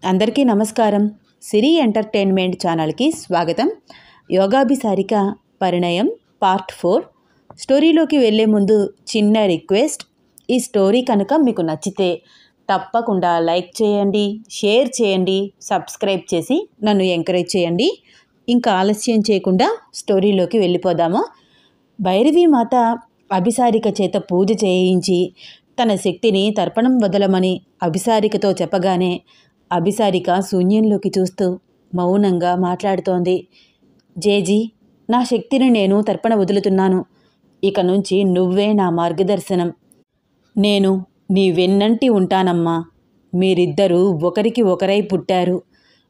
అందరికీ నమస్కారం. సిరి ఎంటర్టైన్మెంట్ ఛానల్కి స్వాగతం. యోగాభిసారిక పరిణయం పార్ట్ 4 స్టోరీలోకి వెళ్ళే ముందు చిన్న రిక్వెస్ట్. ఈ స్టోరీ కనుక మీకు నచ్చితే తప్పకుండా లైక్ చేయండి, షేర్ చేయండి, సబ్స్క్రైబ్ చేసి నన్ను ఎంకరేజ్ చేయండి. ఇంకా ఆలస్యం చేయకుండా స్టోరీలోకి వెళ్ళిపోదాము. భైరవీ మాత అభిసారిక చేత పూజ చేయించి తన శక్తిని తర్పణం వదలమని అభిసారికతో చెప్పగానే అభిసారిక శూన్యంలోకి చూస్తూ మౌనంగా మాట్లాడుతోంది. జేజీ, నా శక్తిని నేను తర్పణ వదులుతున్నాను. ఇక నుంచి నువ్వే నా మార్గదర్శనం. నేను నీ వెన్నంటి ఉంటానమ్మా. మీరిద్దరూ ఒకరికి ఒకరై పుట్టారు.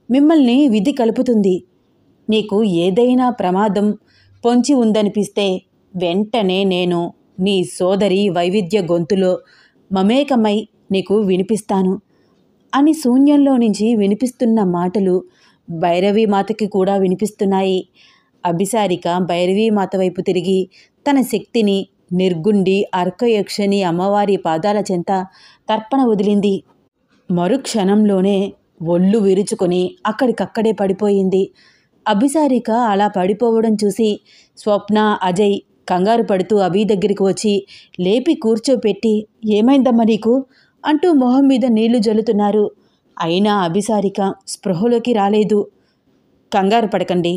మిమ్మల్ని విధి కలుపుతుంది. నీకు ఏదైనా ప్రమాదం పొంచి ఉందనిపిస్తే వెంటనే నేను నీ సోదరి వైవిధ్య గొంతులో మమేకమై నీకు వినిపిస్తాను అని శూన్యంలో నుంచి వినిపిస్తున్న మాటలు భైరవీమాతకి కూడా వినిపిస్తున్నాయి. అభిసారిక భైరవీమాత వైపు తిరిగి తన శక్తిని నిర్గుండి అర్కయక్షని అమ్మవారి పాదాల చెంత తర్పణ వదిలింది. మరుక్షణంలోనే ఒళ్ళు విరుచుకొని అక్కడికక్కడే పడిపోయింది. అభిసారిక అలా పడిపోవడం చూసి స్వప్న, అజయ్ కంగారు పడుతూ అభి దగ్గరికి వచ్చి లేపి కూర్చోపెట్టి ఏమైందమ్మా నీకు అంటూ మొహం మీద నీళ్లు జల్లుతున్నారు. అయినా అభిసారిక స్పృహలోకి రాలేదు. కంగారు పడకండి.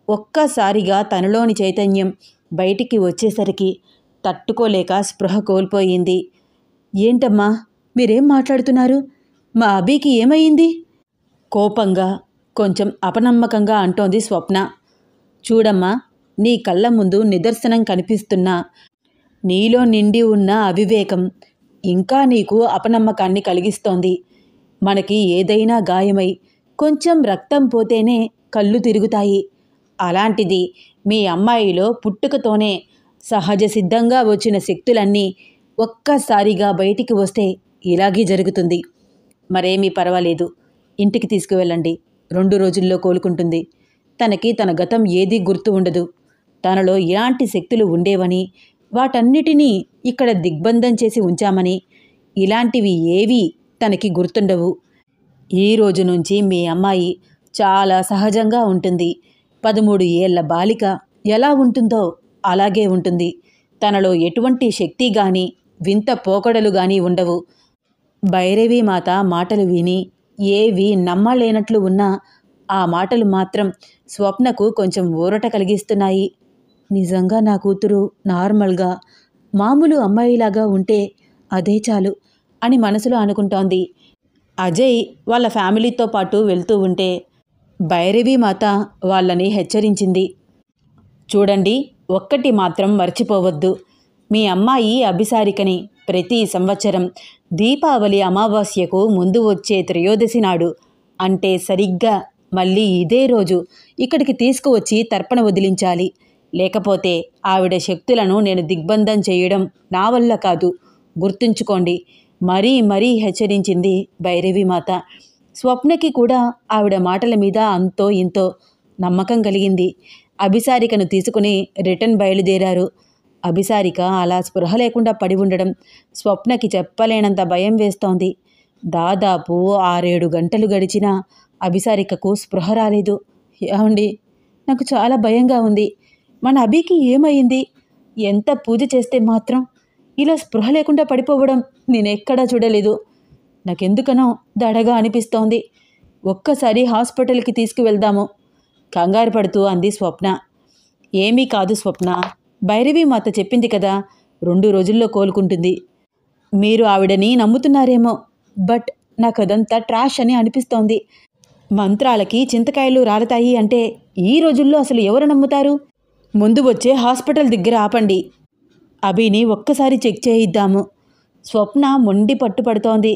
ఒక్కసారిగా తనలోని చైతన్యం బయటికి వచ్చేసరికి తట్టుకోలేక స్పృహ కోల్పోయింది. ఏంటమ్మా మీరేం మాట్లాడుతున్నారు? మా అభికి ఏమయ్యింది? కోపంగా, కొంచెం అపనమ్మకంగా అంటోంది స్వప్న. చూడమ్మా, నీ కళ్ళ ముందు నిదర్శనం కనిపిస్తున్నా నీలో నిండి ఉన్న అవివేకం ఇంకా నీకు అపనమ్మకాన్ని కలిగిస్తోంది. మనకి ఏదైనా గాయమై కొంచెం రక్తం పోతేనే కళ్ళు తిరుగుతాయి. అలాంటిది మీ అమ్మాయిలో పుట్టుకతోనే సహజ సిద్ధంగా వచ్చిన శక్తులన్నీ ఒక్కసారిగా బయటికి వస్తే ఇలాగే జరుగుతుంది. మరేమీ పర్వాలేదు. ఇంటికి తీసుకువెళ్ళండి. 2 రోజుల్లో కోలుకుంటుంది. తనకి తన గతం ఏదీ గుర్తు ఉండదు. తనలో ఇలాంటి శక్తులు ఉండేవని, వాటన్నిటినీ ఇక్కడ దిగ్బంధం చేసి ఉంచామని, ఇలాంటివి ఏవీ తనకి గుర్తుండవు. ఈ రోజు నుంచి మీ అమ్మాయి చాలా సహజంగా ఉంటుంది. 13 ఏళ్ల బాలిక ఎలా ఉంటుందో అలాగే ఉంటుంది. తనలో ఎటువంటి శక్తి గాని, వింత పోకడలు గాని ఉండవు. భైరవీమాత మాటలు విని ఏవి నమ్మలేనట్లు ఉన్నా ఆ మాటలు మాత్రం స్వప్నకు కొంచెం ఊరట కలిగిస్తున్నాయి. నిజంగా నా కూతురు నార్మల్గా మామూలు అమ్మాయిలాగా ఉంటే అదే చాలు అని మనసులో అనుకుంటోంది. అజయ్ వాళ్ళ ఫ్యామిలీతో పాటు వెళ్తూ ఉంటే భైరవీమాత వాళ్ళని హెచ్చరించింది. చూడండి, ఒక్కటి మాత్రం మర్చిపోవద్దు. మీ అమ్మాయి అభిసారికని ప్రతి సంవత్సరం దీపావళి అమావాస్యకు ముందు వచ్చే త్రయోదశి నాడు, అంటే సరిగ్గా మళ్ళీ ఇదే రోజు ఇక్కడికి తీసుకువచ్చి తర్పణ వదిలించాలి. లేకపోతే ఆవిడ శక్తులను నేను దిగ్బంధం చేయడం నా వల్ల కాదు. గుర్తుంచుకోండి మరీ మరీ హెచ్చరించింది భైరవీమాత. స్వప్నకి కూడా ఆవిడ మాటల మీద అంతో ఇంతో నమ్మకం కలిగింది. అభిసారికను తీసుకుని రిటర్న్ బయలుదేరారు. అభిసారిక అలా స్పృహ లేకుండా పడి ఉండడం స్వప్నకి చెప్పలేనంత భయం వేస్తోంది. దాదాపు 6-7 గంటలు గడిచినా అభిసారికకు స్పృహ రాలేదు. ఏమండి, నాకు చాలా భయంగా ఉంది. మన అభికి ఏమైంది? ఎంత పూజ చేస్తే మాత్రం ఇలా స్పృహ లేకుండా పడిపోవడం నేనెక్కడా చూడలేదు. నాకెందుకనో దడగా అనిపిస్తోంది. ఒక్కసారి హాస్పిటల్కి తీసుకువెళ్దాము కంగారు పడుతూ అంది స్వప్న. ఏమీ కాదు స్వప్న, భైరవీమాత చెప్పింది కదా, 2 రోజుల్లో కోలుకుంటుంది. మీరు ఆవిడని నమ్ముతున్నారేమో, బట్ నాకదంతా ట్రాష్ అని అనిపిస్తోంది. మంత్రాలకి చింతకాయలు రాలతాయి అంటే ఈ రోజుల్లో అసలు ఎవరు నమ్ముతారు? ముందు వచ్చే హాస్పిటల్ దగ్గర ఆపండి. అభిని ఒక్కసారి చెక్ చేయిద్దాము. స్వప్న మొండి పట్టుపడుతోంది.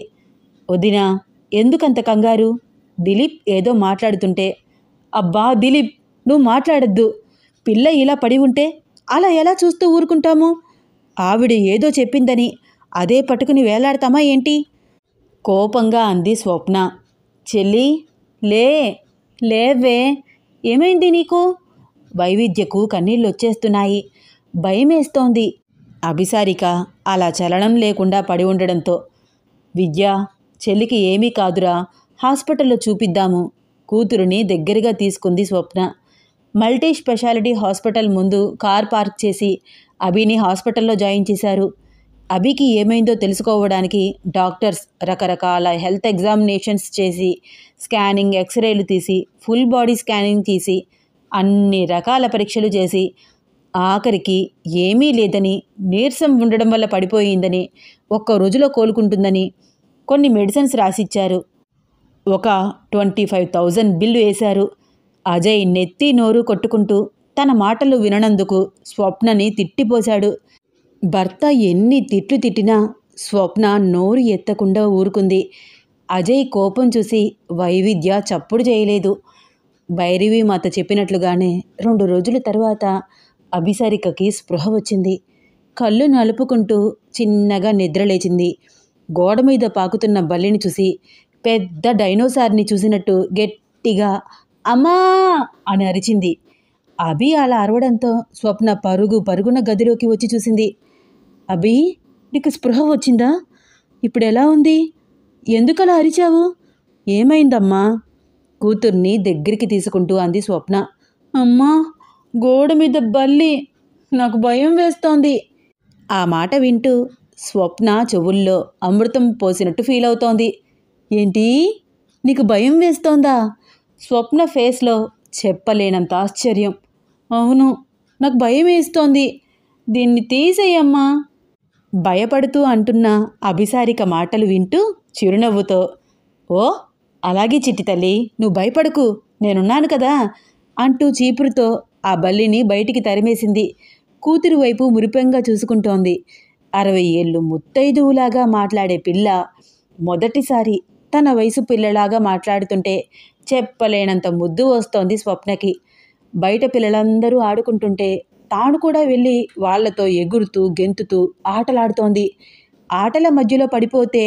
వదినా, ఎందుకంత కంగారు? దిలీప్ ఏదో మాట్లాడుతుంటే. అబ్బా దిలీప్, నువ్వు మాట్లాడద్దు. పిల్ల ఇలా పడి ఉంటే అలా ఎలా చూస్తూ ఊరుకుంటాము? ఆవిడ ఏదో చెప్పిందని అదే పట్టుకుని వేలాడతామా ఏంటి? కోపంగా అంది స్వప్న. చెల్లి, లేవే, ఏమైంది నీకు? వైవిధ్యకు కన్నీళ్ళొచ్చేస్తున్నాయి. భయమేస్తోంది. అభిసారిక అలా చలనం లేకుండా పడి ఉండడంతో. విద్య, చెల్లికి ఏమీ కాదురా, హాస్పిటల్లో చూపిద్దాము. కూతురుని దగ్గరగా తీసుకుంది స్వప్న. మల్టీ స్పెషాలిటీ హాస్పిటల్ ముందు కార్ పార్క్ చేసి అభిని హాస్పిటల్లో జాయిన్ చేశారు. అభికి ఏమైందో తెలుసుకోవడానికి డాక్టర్స్ రకరకాల హెల్త్ ఎగ్జామినేషన్స్ చేసి, స్కానింగ్, ఎక్స్రేలు తీసి, ఫుల్ బాడీ స్కానింగ్ తీసి, అన్ని రకాల పరీక్షలు చేసి, ఆఖరికి ఏమీ లేదని, నీరసం ఉండడం వల్ల పడిపోయిందని, ఒక్క రోజులో కోలుకుంటుందని కొన్ని మెడిసిన్స్ రాసిచ్చారు. ఒక 25,000 బిల్లు వేశారు. అజయ్ నెత్తి నోరు కొట్టుకుంటూ తన మాటలు విననందుకు స్వప్నని తిట్టిపోశాడు. భర్త ఎన్ని తిట్లు తిట్టినా స్వప్న నోరు ఎత్తకుండా ఊరుకుంది. అజయ్ కోపం చూసి వైవిద్య చప్పుడు చేయలేదు. భైరవి మాత చెప్పినట్లుగానే 2 రోజుల తర్వాత అభిసారికకి స్పృహ వచ్చింది. కళ్ళు నలుపుకుంటూ చిన్నగా నిద్రలేచింది. గోడ మీద పాకుతున్న బల్లిని చూసి పెద్ద డైనోసార్ని చూసినట్టు గట్టిగా అమ్మా అని అరిచింది. అభి అలా అరవడంతో స్వప్న పరుగున గదిలోకి వచ్చి చూసింది. అభి, నీకు స్పృహ వచ్చిందా? ఇప్పుడు ఎలా ఉంది? ఎందుకలా అరిచావు? ఏమైందమ్మా? కూతుర్ని దగ్గరికి తీసుకుంటూ అంది స్వప్న. అమ్మా, గోడ మీద బల్లి, నాకు భయం వేస్తోంది. ఆ మాట వింటూ స్వప్న చెవుల్లో అమృతం పోసినట్టు ఫీల్ అవుతోంది. ఏంటి, నీకు భయం వేస్తోందా? స్వప్న ఫేస్లో చెప్పలేనంత ఆశ్చర్యం. అవును, నాకు భయం వేస్తోంది. దీన్ని తీసేయమ్మా. భయపడుతూ అంటున్న అభిసారిక మాటలు వింటూ చిరునవ్వుతో, ఓ అలాగే చిట్టి తల్లి, నువ్వు భయపడకు, నేనున్నాను కదా అంటూ చీపురుతో ఆ బల్లిని బయటికి తరిమేసింది. కూతురు వైపు మురిపెంగా చూసుకుంటోంది. 60 ఏళ్ళు ముత్తైదువులాగా మాట్లాడే పిల్ల మొదటిసారి తన వయసు పిల్లలాగా మాట్లాడుతుంటే చెప్పలేనంత ముద్దు వస్తోంది స్వప్నకి. బయట పిల్లలందరూ ఆడుకుంటుంటే తాను కూడా వెళ్ళి వాళ్లతో ఎగురుతూ గెంతుతూ ఆటలాడుతోంది. ఆటల మధ్యలో పడిపోతే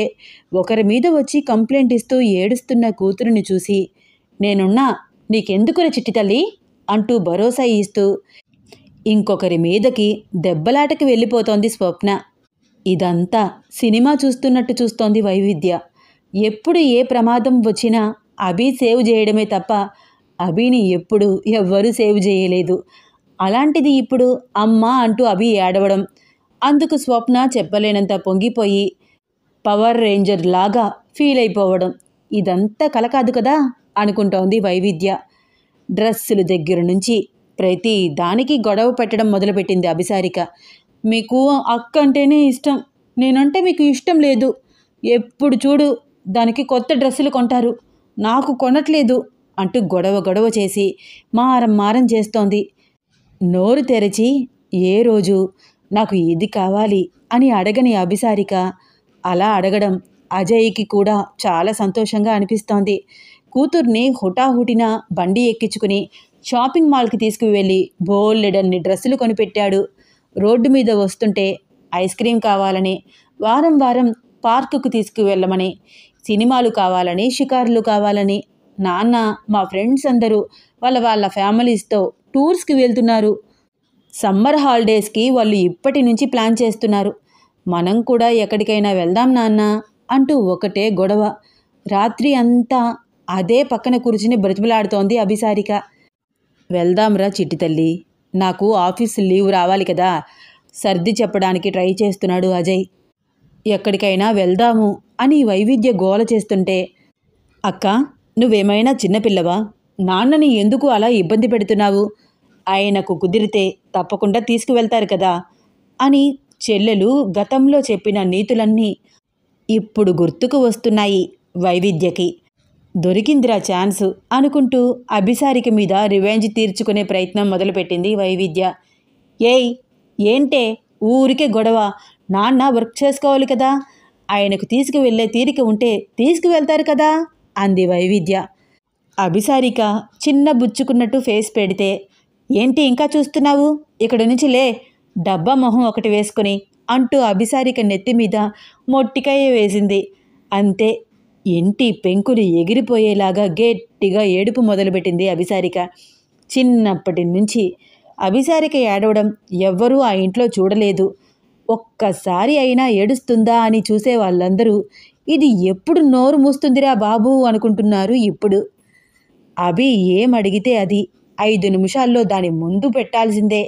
ఒకరి మీద వచ్చి కంప్లైంట్ ఇస్తూ ఏడుస్తున్న కూతురుని చూసి, నేనున్నా, నీకెందుకురా చిట్టి తల్లి అంటూ భరోసా ఇస్తూ ఇంకొకరి మీదకి దెబ్బలాటకి వెళ్ళిపోతోంది స్వప్న. ఇదంతా సినిమా చూస్తున్నట్టు చూస్తోంది వైవిద్య. ఎప్పుడు ఏ ప్రమాదం వచ్చినా అభి సేవ్ చేయడమే తప్ప అభిని ఎప్పుడు ఎవ్వరూ సేవ్ చేయలేదు. అలాంటిది ఇప్పుడు అమ్మ అంటూ అభి ఏడవడం, అందుకు స్వప్న చెప్పలేనంత పొంగిపోయి పవర్ రేంజర్ లాగా ఫీల్ అయిపోవడం, ఇదంతా కల కాదు కదా అనుకుంటోంది వైవిద్య. డ్రెస్సుల దగ్గర నుంచి ప్రతి దానికి గొడవ పెట్టడం మొదలుపెట్టింది అభిసారిక. మీకు అక్క అంటేనే ఇష్టం, నేనంటే మీకు ఇష్టం లేదు. ఎప్పుడు చూడు దానికి కొత్త డ్రెస్సులు కొంటారు, నాకు కొనట్లేదు అంటూ గొడవ చేసి మారం చేస్తోంది. నోరు తెరిచి ఏ రోజు నాకు ఇది కావాలి అని అడగని అభిసారిక అలా అడగడం అజయ్కి కూడా చాలా సంతోషంగా అనిపిస్తోంది. కూతుర్ని హుటాహుటిన బండి ఎక్కించుకుని షాపింగ్ మాల్కి తీసుకువెళ్ళి బోలెడన్ని డ్రెస్సులు కొనిపెట్టాడు. రోడ్డు మీద వస్తుంటే ఐస్ క్రీం కావాలని, వారం పార్కుకు తీసుకువెళ్ళమని, సినిమాలు కావాలని, షికారులు కావాలని, నాన్న మా ఫ్రెండ్స్ అందరూ వాళ్ళ ఫ్యామిలీస్తో టూర్స్కి వెళ్తున్నారు. సమ్మర్ హాలిడేస్కి వాళ్ళు ఇప్పటి నుంచి ప్లాన్ చేస్తున్నారు. మనం కూడా ఎక్కడికైనా వెళ్దాం నాన్న అంటూ ఒకటే గొడవ. రాత్రి అంతా అదే పక్కన కూర్చుని బ్రతిమలాడుతోంది అభిసారిక. వెళ్దాంరా చిట్టి తల్లి, నాకు ఆఫీస్ లీవ్ రావాలి కదా, సర్ది చెప్పడానికి ట్రై చేస్తున్నాడు అజయ్. ఎక్కడికైనా వెళ్దాము అని వైవిద్య గోల చేస్తుంటే, అక్క నువ్వేమైనా చిన్నపిల్లవా? నాన్నని ఎందుకు అలా ఇబ్బంది పెడుతున్నావు? ఆయనకు కుదిరితే తప్పకుండా తీసుకువెళ్తారు కదా అని చెల్లెలు గతంలో చెప్పిన నీతులన్నీ ఇప్పుడు గుర్తుకు వస్తున్నాయి వైవిద్యకి. దొరికిందిరా ఛాన్సు అనుకుంటూ అభిసారిక మీద రివెంజ్ తీర్చుకునే ప్రయత్నం మొదలుపెట్టింది వైవిద్య. ఏంటే ఊరికే గొడవ? నాన్న వర్క్ చేసుకోవాలి కదా, ఆయనకు తీసుకువెళ్ళే తీరిక ఉంటే తీసుకువెళ్తారు కదా అంది వైవిద్య. అభిసారిక చిన్న బుచ్చుకున్నట్టు ఫేస్ పెడితే, ఏంటి ఇంకా చూస్తున్నావు, ఇక్కడి నుంచి లే, డబ్బా మొహం ఒకటి వేసుకుని అంటూ అభిసారిక నెత్తి మీద మొట్టికాయ వేసింది. అంతే, ఇంటి పెంకులు ఎగిరిపోయేలాగా గట్టిగా ఏడుపు మొదలుపెట్టింది అభిసారిక. చిన్నప్పటి నుంచి అభిసారిక ఏడవడం ఎవ్వరూ ఆ ఇంట్లో చూడలేదు. ఒక్కసారి అయినా ఏడుస్తుందా అని చూసే వాళ్ళందరూ ఇది ఎప్పుడు నోరు మూస్తుందిరా బాబు అనుకుంటున్నారు ఇప్పుడు. అభి ఏం అడిగితే అది 5 నిమిషాల్లో దాని ముందు పెట్టాల్సిందే.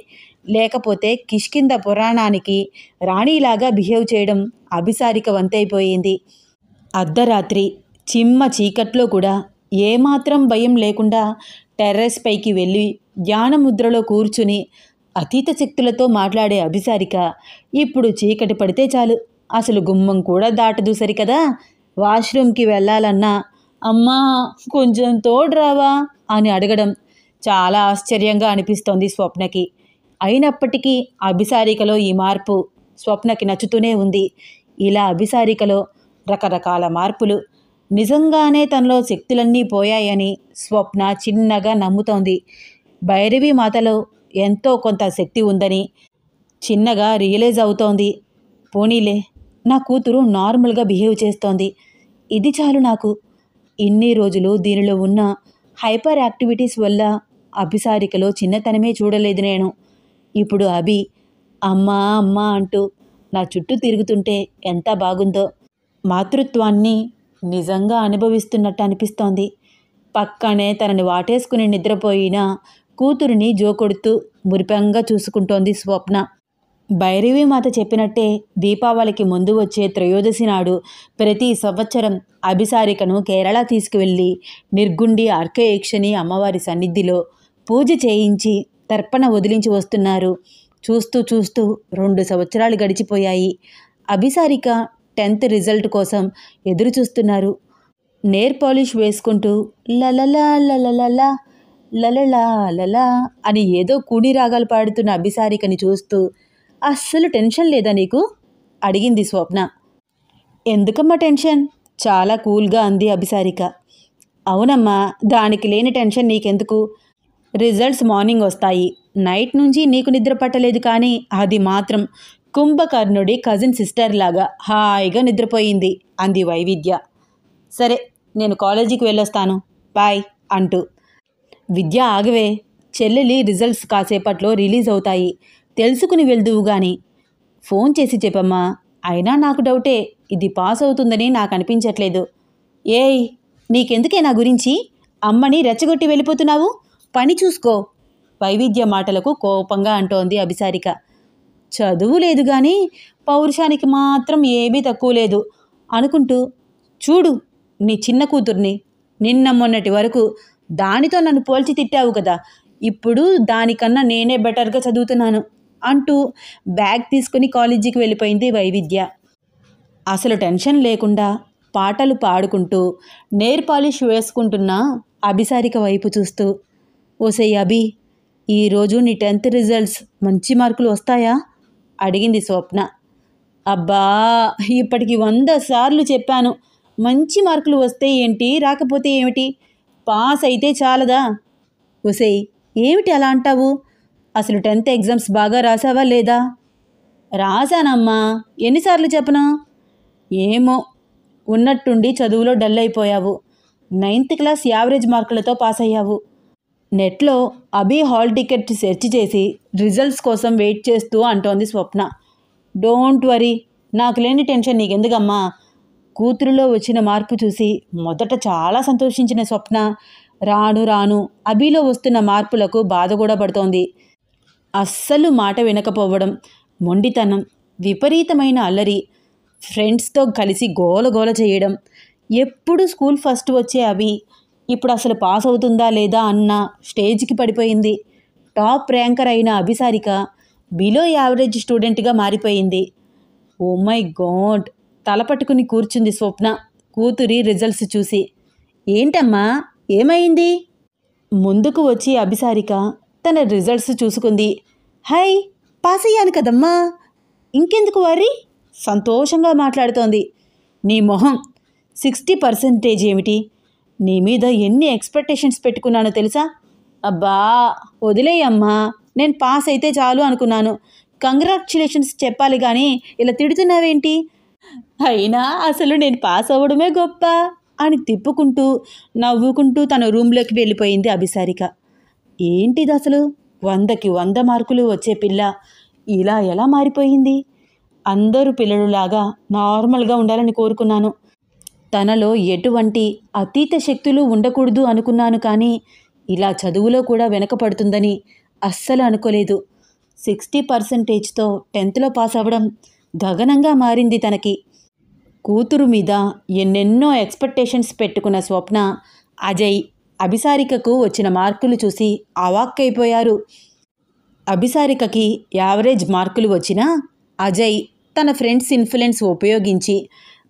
లేకపోతే కిష్కింద పురాణానికి రాణిలాగా బిహేవ్ చేయడం అభిసారిక వంతైపోయింది. అర్ధరాత్రి చిమ్మ చీకట్లో కూడా ఏమాత్రం భయం లేకుండా టెర్రస్ పైకి వెళ్ళి ధ్యానముద్రలో కూర్చుని అతీత శక్తులతో మాట్లాడే అభిసారిక ఇప్పుడు చీకటి పడితే చాలు, అసలు గుమ్మం కూడా దాటదు సరికదా. వాష్రూమ్కి వెళ్ళాలన్నా అమ్మా కొంచెం తోడురావా అని అడగడం చాలా ఆశ్చర్యంగా అనిపిస్తోంది స్వప్నకి. అయినప్పటికీ అభిసారికలో ఈ మార్పు స్వప్నకి నచ్చుతూనే ఉంది. ఇలా అభిసారికలో రకరకాల మార్పులు, నిజంగానే తనలో శక్తులన్నీ పోయాయని స్వప్న చిన్నగా నమ్ముతోంది. భైరవి మాతలో ఎంతో కొంత శక్తి ఉందని చిన్నగా రియలైజ్ అవుతోంది. పోనీలే, నా కూతురు నార్మల్గా బిహేవ్ చేస్తోంది, ఇది చాలు నాకు. ఇన్ని రోజులు దీనిలో ఉన్న హైపర్ యాక్టివిటీస్ వల్ల అభిసారికలో చిన్నతనమే చూడలేదు నేను. ఇప్పుడు అభి అమ్మా అమ్మా అంటూ నా చుట్టూ తిరుగుతుంటే ఎంత బాగుందో. మాతృత్వాన్ని నిజంగా అనుభవిస్తున్నట్టు అనిపిస్తోంది. పక్కనే తనని వాటేసుకుని నిద్రపోయిన కూతురిని జోకొడుతూ మురిపంగా చూసుకుంటోంది స్వప్న. భైరవి మాత చెప్పినట్టే దీపావళికి ముందు వచ్చే త్రయోదశి నాడు ప్రతి సంవత్సరం అభిసారికను కేరళ తీసుకువెళ్ళి నిర్గుండి అర్కయక్షిణి అమ్మవారి సన్నిధిలో పూజ చేయించి తర్పణ వదిలించి వస్తున్నారు. చూస్తూ చూస్తూ 2 సంవత్సరాలు గడిచిపోయాయి. అభిసారిక 10th రిజల్ట్ కోసం ఎదురు చూస్తున్నారు. నేర్ పాలిష్ వేసుకుంటూ లలలా లలలలా లలలా లలా అని ఏదో కూని రాగాలు పాడుతున్న అభిసారికని చూస్తూ అస్సలు టెన్షన్ లేదా నీకు అడిగింది స్వప్న. ఎందుకమ్మా టెన్షన్, చాలా కూల్గా అంది అభిసారిక. అవునమ్మా, దానికి లేని టెన్షన్ నీకెందుకు? రిజల్ట్స్ మార్నింగ్ వస్తాయి, నైట్ నుంచి నీకు నిద్ర పట్టలేదు, కానీ అది మాత్రం కుంభకర్ణుడి కజిన్ సిస్టర్ లాగా హాయిగా నిద్రపోయింది అంది వైవిద్య. సరే, నేను కాలేజీకి వెళ్ళొస్తాను, బాయ్ అంటూ. విద్య ఆగవే, చెల్లెలి రిజల్ట్స్ కాసేపట్లో రిలీజ్ అవుతాయి, తెలుసుకుని వెళ్దువు గాని. ఫోన్ చేసి చెప్పమ్మా. అయినా నాకు డౌటే, ఇది పాస్ అవుతుందని నాకు అనిపించట్లేదు. ఏయ్, నీకెందుకే నా గురించి? అమ్మని రెచ్చగొట్టి వెళ్ళిపోతున్నావు, పని చూసుకో. వైవిద్య మాటలకు కోపంగా అంటోంది అభిసారిక. చదువు లేదు కానీ పౌరుషానికి మాత్రం ఏమీ తక్కువ లేదు అనుకుంటూ, చూడు నీ చిన్న కూతుర్ని, నిన్న మొన్నటి వరకు దానితో నన్ను పోల్చి తిట్టావు కదా, ఇప్పుడు దానికన్నా నేనే బెటర్గా చదువుతున్నాను అంటూ బ్యాగ్ తీసుకుని కాలేజీకి వెళ్ళిపోయింది వైవిద్య. అసలు టెన్షన్ లేకుండా పాటలు పాడుకుంటూ నెయిల్ పాలిష్ వేసుకుంటున్న అభిసారిక వైపు చూస్తూ, ఓసై అభి, ఈరోజు నీ 10th రిజల్ట్స్ మంచి మార్కులు వస్తాయా అడిగింది స్వప్న. అబ్బా, ఇప్పటికి 100 సార్లు చెప్పాను, మంచి మార్కులు వస్తే ఏంటి రాకపోతే ఏమిటి, పాస్ అయితే చాలదా? ఓసై, ఏమిటి అలా అంటావు? అసలు 10th ఎగ్జామ్స్ బాగా రాసావా లేదా? రాశానమ్మా, ఎన్నిసార్లు చెప్పను? ఏమో, ఉన్నట్టుండి చదువులో డల్ అయిపోయావు. 9th క్లాస్ యావరేజ్ మార్కులతో పాస్ అయ్యావు. నెట్లో అభి హాల్ టికెట్ సెర్చ్ చేసి రిజల్ట్స్ కోసం వెయిట్ చేస్తూ అంటోంది స్వప్న. డోంట్ వరీ, నాకు లేని టెన్షన్ నీకెందుకమ్మా. కూతురులో వచ్చిన మార్పు చూసి మొదట చాలా సంతోషించిన స్వప్న రాను రాను అభిలో వస్తున్న మార్పులకు బాధ కూడా పడుతోంది. అస్సలు మాట వినకపోవడం, మొండితనం, విపరీతమైన అల్లరి, ఫ్రెండ్స్తో కలిసి గోలగోల చేయడం, ఎప్పుడు స్కూల్ ఫస్ట్ వచ్చే అభి ఇప్పుడు అసలు పాస్ అవుతుందా లేదా అన్న స్టేజ్కి పడిపోయింది. టాప్ ర్యాంకర్ అయిన అభిసారిక బిలో యావరేజ్ స్టూడెంట్గా మారిపోయింది. ఓ మై గాడ్, తలపట్టుకుని కూర్చుంది స్వప్న కూతురి రిజల్ట్స్ చూసి. ఏంటమ్మా, ఏమైంది? ముందుకు వచ్చి అభిసారిక తన రిజల్ట్స్ చూసుకుంది. హై, పాస్ అయ్యాను కదమ్మా, ఇంకెందుకు వరి, సంతోషంగా మాట్లాడుతోంది. నీ మొహం, 60% ఏమిటి? నీ మీద ఎన్ని ఎక్స్పెక్టేషన్స్ పెట్టుకున్నానో తెలుసా? అబ్బా వదిలేయమ్మా, నేను పాస్ అయితే చాలు అనుకున్నాను, కంగ్రాచ్యులేషన్స్ చెప్పాలి కానీ ఇలా తిడుతున్నావేంటి? అయినా అసలు నేను పాస్ అవ్వడమే గొప్ప అని తిప్పుకుంటూ నవ్వుకుంటూ తన రూమ్లోకి వెళ్ళిపోయింది అభిసారిక. ఏంటిది అసలు, 100కి 100 మార్కులు వచ్చే పిల్ల ఇలా ఎలా మారిపోయింది? అందరూ పిల్లలులాగా నార్మల్గా ఉండాలని కోరుకున్నాను, తనలో ఎటువంటి అతీత శక్తులు ఉండకూడదు అనుకున్నాను, కానీ ఇలా చదువులో కూడా వెనకపడుతుందని అస్సలు అనుకోలేదు. 60%తో 10th పాస్ అవ్వడం గగనంగా మారింది తనకి. కూతురు మీద ఎన్నెన్నో ఎక్స్పెక్టేషన్స్ పెట్టుకున్న స్వప్న, అజయ్, అభిసారికకు వచ్చిన మార్కులు చూసి అవాక్కైపోయారు. అభిసారికకి యావరేజ్ మార్కులు వచ్చినా అజయ్ తన ఫ్రెండ్స్ ఇన్ఫ్లుయెన్స్ ఉపయోగించి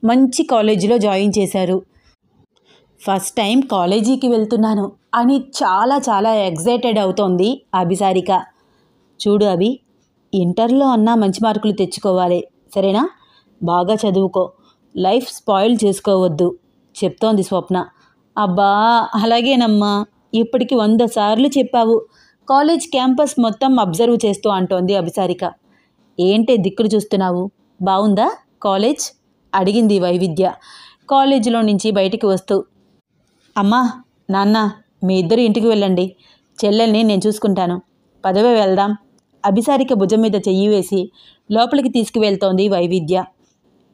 మంచి కాలేజీలో జాయిన్ చేశారు. ఫస్ట్ టైం కాలేజీకి వెళ్తున్నాను అని చాలా చాలా ఎగ్జైటెడ్ అవుతోంది అభిసారిక. చూడు అభి, ఇంటర్లో అన్నా మంచి మార్కులు తెచ్చుకోవాలి, సరేనా? బాగా చదువుకో, లైఫ్ స్పాయిల్ చేసుకోవద్దు చెప్తోంది స్వప్న. అబ్బా అలాగేనమ్మా, ఇప్పటికి 100 సార్లు చెప్పావు. కాలేజ్ క్యాంపస్ మొత్తం అబ్జర్వ్ చేస్తూ అంటోంది అభిసారిక. ఏంటే దిక్కులు చూస్తున్నావు, బాగుందా కాలేజ్ అడిగింది వైవిధ్య కాలేజీలో నుంచి బయటికి వస్తూ. అమ్మా నాన్న, మీ ఇద్దరు ఇంటికి వెళ్ళండి, చెల్లెల్ని నేను చూసుకుంటాను, పదవే వెళ్దాం. అభిసారిక భుజం మీద చెయ్యి వేసి లోపలికి తీసుకువెళ్తోంది వైవిధ్య.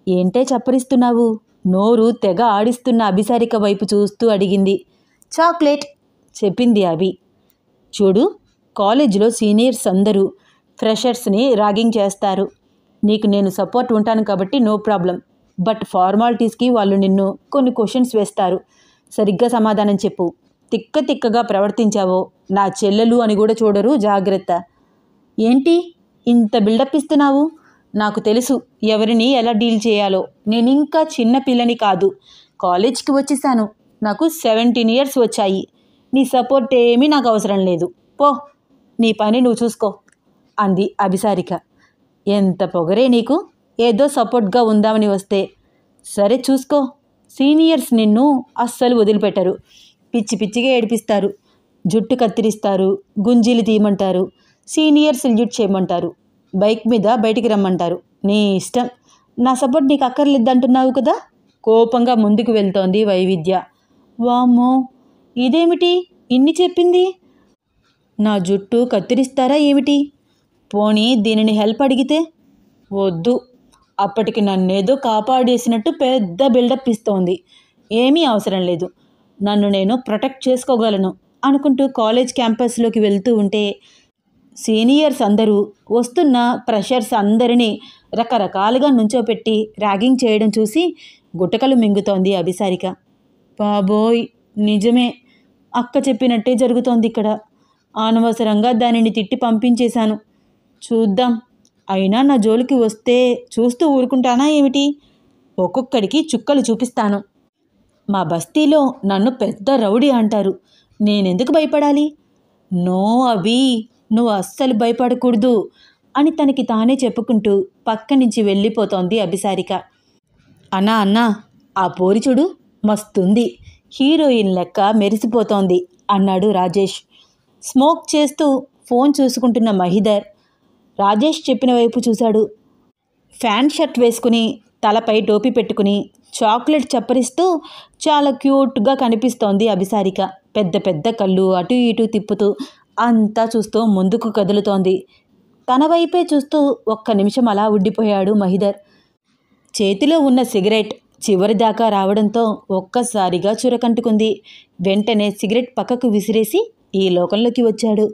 ఏంటే చప్పరిస్తున్నావు, నోరు తెగ ఆడిస్తున్న అభిసారిక వైపు చూస్తూ అడిగింది. చాక్లెట్ చెప్పింది అభి. చూడు, కాలేజీలో సీనియర్స్ అందరూ ఫ్రెషర్స్ని ర్యాగింగ్ చేస్తారు. నీకు నేను సపోర్ట్ ఉంటాను కాబట్టి నో ప్రాబ్లం. బట్ ఫార్మాలిటీస్కి వాళ్ళు నిన్ను కొన్ని క్వశ్చన్స్ వేస్తారు, సరిగ్గా సమాధానం చెప్పు. తిక్కగా ప్రవర్తించావో నా చెల్లెలు అని కూడా చూడరు, జాగ్రత్త. ఏంటి ఇంత బిల్డప్ ఇస్తున్నావు? నాకు తెలుసు ఎవరిని ఎలా డీల్ చేయాలో. నేను ఇంకా చిన్న పిల్లని కాదు, కాలేజ్కి వచ్చేసాను. నాకు 17 years వచ్చాయి. నీ సపోర్ట్ ఏమీ నాకు అవసరం లేదు, పో, నీ పని నువ్వు చూసుకో అంది అభిసారిక. ఎంత పొగరే నీకు, ఏదో సపోర్ట్గా ఉందామని వస్తే. సరే చూసుకో, సీనియర్స్ నిన్ను అస్సలు వదిలిపెట్టరు, పిచ్చిగా ఏడిపిస్తారు, జుట్టు కత్తిరిస్తారు, గుంజీలు తీయమంటారు, సీనియర్ సెల్యూట్ చేయమంటారు, బైక్ మీద బయటికి రమ్మంటారు. నీ ఇష్టం, నా సపోర్ట్ నీకు అక్కర్లేదంటున్నావు కదా. కోపంగా ముందుకు వెళ్తోంది వైవిధ్య. వామ్మో, ఇదేమిటి ఇన్ని చెప్పింది? నా జుట్టు కత్తిరిస్తారా ఏమిటి? పోనీ దీనిని హెల్ప్ అడిగితే? వద్దు, అప్పటికి నన్నేదో కాపాడేసినట్టు పెద్ద బిల్డప్ ఇస్తోంది. ఏమీ అవసరం లేదు, నన్ను నేను ప్రొటెక్ట్ చేసుకోగలను అనుకుంటూ కాలేజ్ క్యాంపస్లోకి వెళ్తూ ఉంటే సీనియర్స్ అందరూ వస్తున్న ప్రెషర్స్ అందరినీ రకరకాలుగా నుంచోపెట్టి ర్యాగింగ్ చేయడం చూసి గుట్టకలు మింగుతోంది అభిసారిక. బాబోయ్, నిజమే, అక్క చెప్పినట్టే జరుగుతోంది ఇక్కడ. అనవసరంగా దానిని తిట్టి పంపించేశాను. చూద్దాం, అయినా నా జోలికి వస్తే చూస్తూ ఊరుకుంటానా ఏమిటి? ఒక్కొక్కడికి చుక్కలు చూపిస్తాను. మా బస్తీలో నన్ను పెద్ద రౌడీ అంటారు, నేనెందుకు భయపడాలి? నో అభి, నువ్వు అస్సలు భయపడకూడదు అని తనకి తానే చెప్పుకుంటూ పక్క నుంచి వెళ్ళిపోతోంది అభిసారిక. అన్నా, ఆ పోరి చూడు, మస్తుంది, హీరోయిన్ లెక్క మెరిసిపోతోంది అన్నాడు రాజేష్. స్మోక్ చేస్తూ ఫోన్ చూసుకుంటున్న మహిదర్ రాజేష్ చెప్పిన వైపు చూశాడు. ఫ్యాన్ షర్ట్ వేసుకుని తలపై టోపీ పెట్టుకుని చాక్లెట్ చప్పరిస్తూ చాలా క్యూట్గా కనిపిస్తోంది అభిసారిక. పెద్ద కళ్ళు అటు ఇటు తిప్పుతూ అంతా చూస్తూ ముందుకు కదులుతోంది. తన వైపే చూస్తూ ఒక్క నిమిషం అలా ఉండిపోయాడు మహిదర్. చేతిలో ఉన్న సిగరెట్ చివరిదాకా రావడంతో ఒక్కసారిగా చురకంటుకుంది. వెంటనే సిగరెట్ పక్కకు విసిరేసి ఈ లోకంలోకి వచ్చాడు.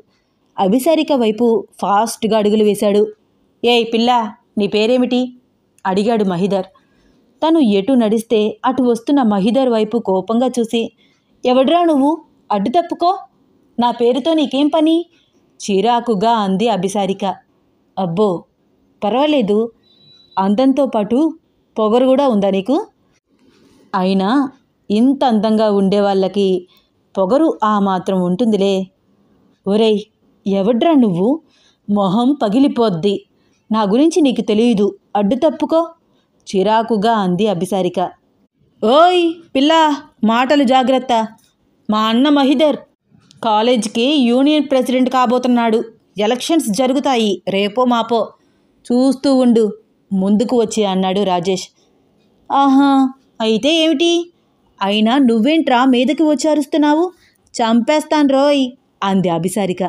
అభిసారిక వైపు ఫాస్ట్గా అడుగులు వేశాడు. ఏయ్ పిల్ల, నీ పేరేమిటి అడిగాడు మహిదర్. తను ఎటు నడిస్తే అటు వస్తున్న మహిదర్ వైపు కోపంగా చూసి, ఎవడ్రా నువ్వు, అడ్డు తప్పుకో, నా పేరుతో నీకేం పని చిరాకుగా అంది అభిసారిక. అబ్బో పర్వాలేదు, అందంతో పాటు పొగరు కూడా ఉందా నీకు? అయినా ఇంత అందంగా ఉండేవాళ్ళకి పొగరు ఆ మాత్రం ఉంటుందిలే. ఒరేయ్, ఎవడ్రా నువ్వు, మొహం పగిలిపోద్ది, నా గురించి నీకు తెలియదు, అడ్డు తప్పుకో చిరాకుగా అంది అభిసారిక. ఓయ్ పిల్ల, మాటలు జాగ్రత్త, మా అన్న మహిదర్ కాలేజ్కి యూనియన్ ప్రెసిడెంట్ కాబోతున్నాడు. ఎలక్షన్స్ జరుగుతాయి రేపో మాపో, చూస్తూ ఉండు ముందుకు వచ్చి అన్నాడు రాజేష్. ఆహా, అయితే ఏమిటి? అయినా నువ్వేంట్రా మీదకి వచ్చి అరుస్తున్నావు, చంపేస్తాను రోయ్ అంది అభిసారిక.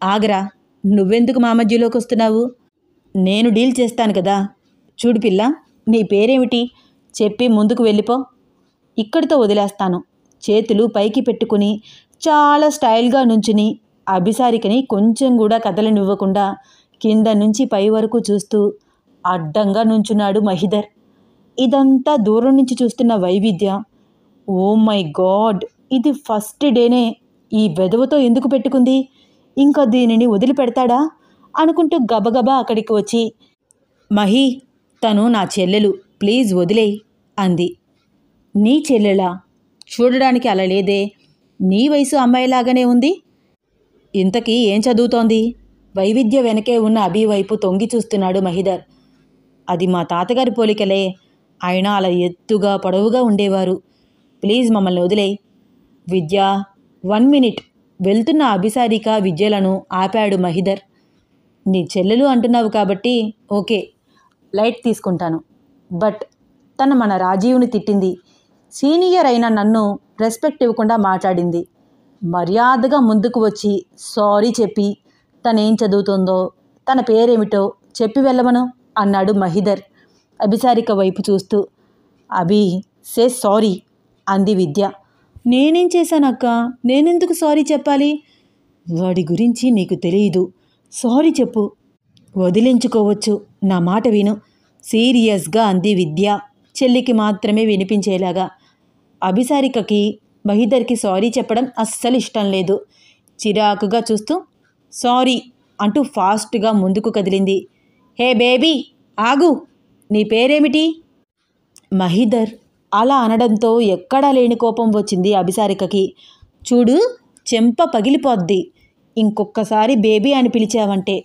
ఆగరా, నువ్వెందుకు మా మధ్యలోకి వస్తున్నావు? నేను డీల్ చేస్తాను కదా. చూడు పిల్ల, నీ పేరేమిటి చెప్పి ముందుకు వెళ్ళిపో. ఇక్కడితో వదిలేస్తాను. చేతులు పైకి పెట్టుకుని చాలా స్టైల్గా నుంచుని అభిసారికని కొంచెం కూడా కదలనివ్వకుండా కింద నుంచి పై వరకు చూస్తూ అడ్డంగా నుంచున్నాడు మహిధర్. ఇదంతా దూరం నుంచి చూస్తున్న వైవిద్య, ఓ మై గాడ్, ఇది ఫస్ట్ డేనే ఈ వెధవతో ఎందుకు పెట్టుకుంది, ఇంకా దీనిని వదిలిపెడతాడా అనుకుంటూ గబగబా అక్కడికి వచ్చి, మహి, తను నా చెల్లెలు, ప్లీజ్ వదిలేయ్ అంది. నీ చెల్లెలా? చూడడానికి అలా లేదే, నీ వయసు అమ్మాయిలాగానే ఉంది. ఇంతకీ ఏం చదువుతోంది? వైవిద్య వెనకే ఉన్న అభి వైపు తొంగి చూస్తున్నాడు మహిధర్. అది మా తాతగారి పోలికలే, ఆయన అలా ఎత్తుగా పొడవుగా ఉండేవారు. ప్లీజ్ మమ్మల్ని వదిలేయ్. విద్య, 1 మినిట్ వెళ్తున్న అభిసారిక విద్యలను ఆపాడు మహిధర్. నీ చెల్లెలు అంటున్నావు కాబట్టి ఓకే, లైట్ తీసుకుంటాను. బట్ తన మన రాజీవ్ని తిట్టింది, సీనియర్ అయిన నన్ను రెస్పెక్ట్ ఇవ్వకుండా మాట్లాడింది. మర్యాదగా ముందుకు వచ్చి సారీ చెప్పి తనేం చదువుతుందో, తన పేరేమిటో చెప్పి వెళ్ళమను అన్నాడు మహిధర్ అభిసారిక వైపు చూస్తూ. అభి, సే సారీ అంది విద్య. నేనేం చేశానక్క, నేనెందుకు సారీ చెప్పాలి? వాడి గురించి నీకు తెలియదు, సారీ చెప్పు. వదిలించుకోవచ్చు, నా మాట విను సీరియస్గా అంది విద్య చెల్లికి మాత్రమే వినిపించేలాగా. అభిసారికకి మహిధర్కి సారీ చెప్పడం అస్సలు ఇష్టం లేదు. చిరాకుగా చూస్తూ సారీ అంటూ ఫాస్ట్గా ముందుకు కదిలింది. హే బేబీ, ఆగు, నీ పేరేమిటి? మహిధర్ అలా అనడంతో ఎక్కడా లేని కోపం వచ్చింది అభిసారికకి. చూడు, చెంప పగిలిపోద్ది, ఇంకొక్కసారి బేబీ అని పిలిచావంటే.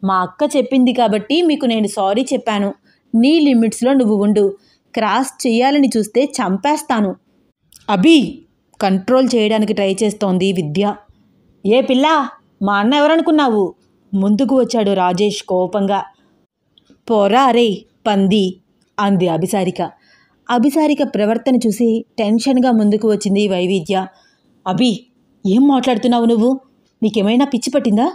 మా అక్క చెప్పింది కాబట్టి మీకు నేను సారీ చెప్పాను. నీ లిమిట్స్లో నువ్వు ఉండు, క్రాస్ చెయ్యాలని చూస్తే చంపేస్తాను. అభి, కంట్రోల్ చేయడానికి ట్రై చేస్తోంది విద్య. ఏ పిల్ల, మా అన్న ఎవరనుకున్నావు? ముందుకు వచ్చాడు రాజేష్ కోపంగా. పోరా అరే పంది అంది అభిసారిక. అభిసారిక ప్రవర్తన చూసి టెన్షన్గా ముందుకు వచ్చింది వైవిద్య. అభి, ఏం మాట్లాడుతున్నావు నువ్వు? నీకేమైనా పిచ్చి పట్టిందా?